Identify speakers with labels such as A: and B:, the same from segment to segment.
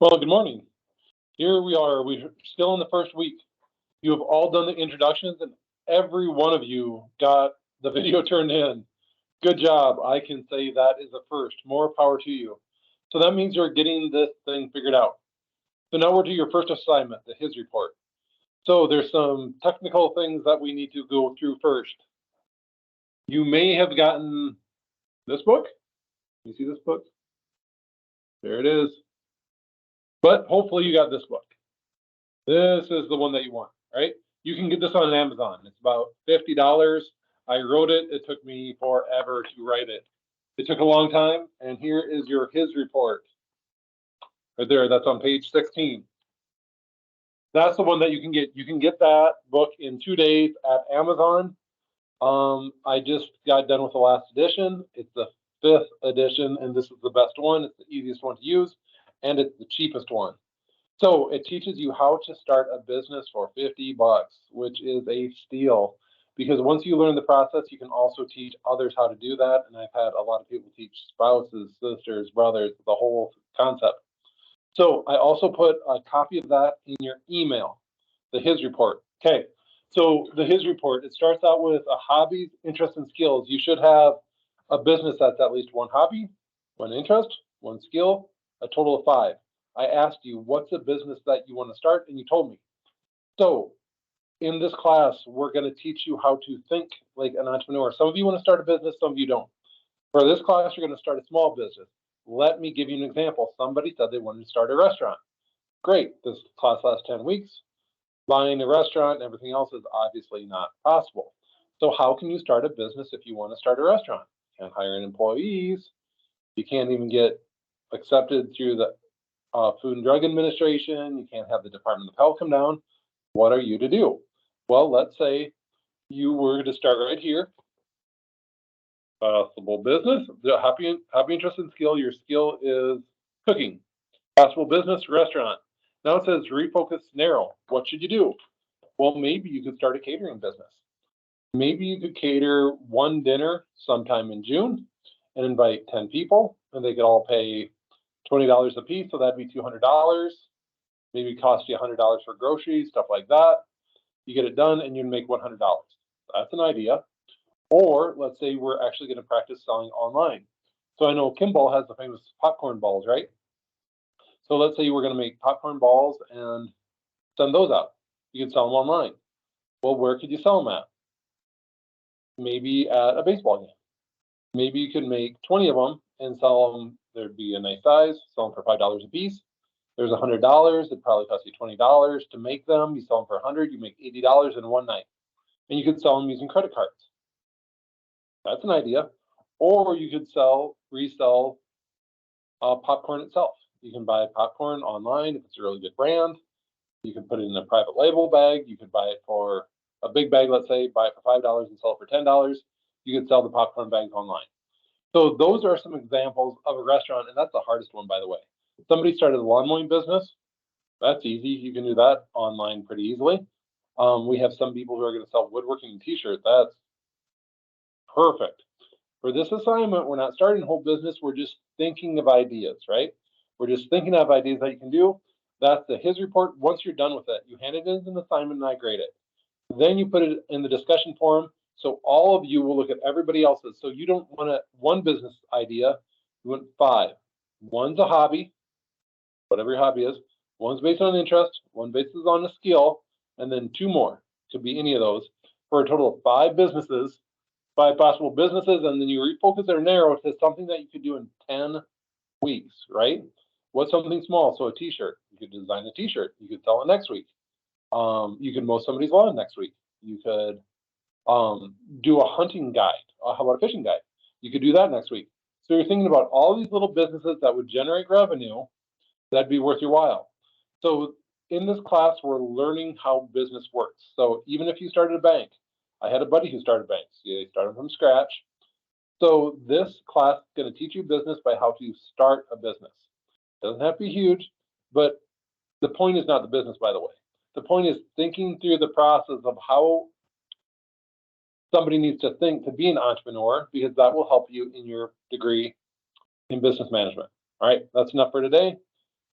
A: Well, good morning. Here we are. We're still in the first week. You have all done the introductions, and every one of you got the video turned in. Good job. I can say that is a first. More power to you. So that means you're getting this thing figured out. So now we're to your first assignment, the HIS report. So there's some technical things that we need to go through first. You may have gotten this book. You see this book? There it is. But hopefully you got this book. This is the one that you want, right? You can get this on Amazon. It's about $50. I wrote it. It took me forever to write it. It took a long time, and here is your HIS report. Right there, that's on page 16. That's the one that you can get. You can get that book in 2 days at Amazon. I just got done with the last edition. It's the 5th edition, and this is the best one. It's the easiest one to use, and it's the cheapest one. So it teaches you how to start a business for 50 bucks, which is a steal. Because once you learn the process, you can also teach others how to do that. And I've had a lot of people teach spouses, sisters, brothers, the whole concept. So I also put a copy of that in your email, the HIS report. Okay, so the HIS report, it starts out with a hobby, interest, and skills. You should have a business that's at least one hobby, one interest, one skill, a total of 5. I asked you, what's a business that you want to start? And you told me. So in this class, we're going to teach you how to think like an entrepreneur. Some of you want to start a business, some of you don't. For this class, you're going to start a small business. Let me give you an example. Somebody said they wanted to start a restaurant. Great. This class lasts 10 weeks. Buying a restaurant and everything else is obviously not possible. So how can you start a business if you want to start a restaurant? You can't hire employees. You can't even get accepted through the Food and Drug Administration. You can't have the Department of Health come down. What are you to do? Well, let's say you were to start right here. Possible business, the happy, interest, and skill. Your skill is cooking. Possible business, restaurant. Now it says refocus, narrow. What should you do? Well, maybe you could start a catering business. Maybe you could cater one dinner sometime in June and invite 10 people, and they could all pay $20 a piece, so that'd be $200. Maybe cost you $100 for groceries, stuff like that. You get it done and you make $100. That's an idea. Or let's say we're actually going to practice selling online. So I know Kimball has the famous popcorn balls, right? So let's say you were going to make popcorn balls and send those out. You can sell them online. Well, where could you sell them at? Maybe at a baseball game. Maybe you could make 20 of them and sell them. There'd be a nice size, sell them for $5 a piece. There's $100. It probably costs you $20 to make them. You sell them for $100. You make $80 in one night, and you could sell them using credit cards. That's an idea. Or you could resell popcorn itself. You can buy popcorn online if it's a really good brand. You can put it in a private label bag. You could buy it for a big bag, let's say, buy it for $5 and sell it for $10. You could sell the popcorn bags online. So those are some examples of a restaurant, and that's the hardest one, by the way. Somebody started a lawn mowing business. That's easy. You can do that online pretty easily. We have some people who are going to sell woodworking t-shirts. That's perfect. For this assignment, we're not starting a whole business. We're just thinking of ideas, right? We're just thinking of ideas that you can do. That's the HIS report. Once you're done with it, you hand it in as an assignment and I grade it. Then you put it in the discussion forum. So all of you will look at everybody else's. So you don't want one business idea. You want 5. One's a hobby, whatever your hobby is. One's based on interest. One based on a skill. And then 2 more. Could be any of those. For a total of 5 businesses, 5 possible businesses. And then you refocus or narrow to something that you could do in 10 weeks, right? What's something small? So a t-shirt. You could design a t-shirt. You could sell it next week. You could mow somebody's lawn next week. You could do a hunting guide. How about a fishing guide? You could do that next week. So you're thinking about all these little businesses that would generate revenue that'd be worth your while. So in this class, we're learning how business works. So even if you started a bank, I had a buddy who started banks. They started from scratch. So this class is going to teach you business by how to start a business. It doesn't have to be huge, but the point is not the business, by the way. The point is thinking through the process of how somebody needs to think to be an entrepreneur, because that will help you in your degree in business management. All right, that's enough for today.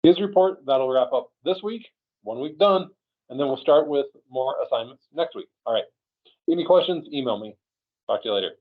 A: His report, that'll wrap up this week, 1 week done, and then we'll start with more assignments next week. All right. Any questions, email me. Talk to you later.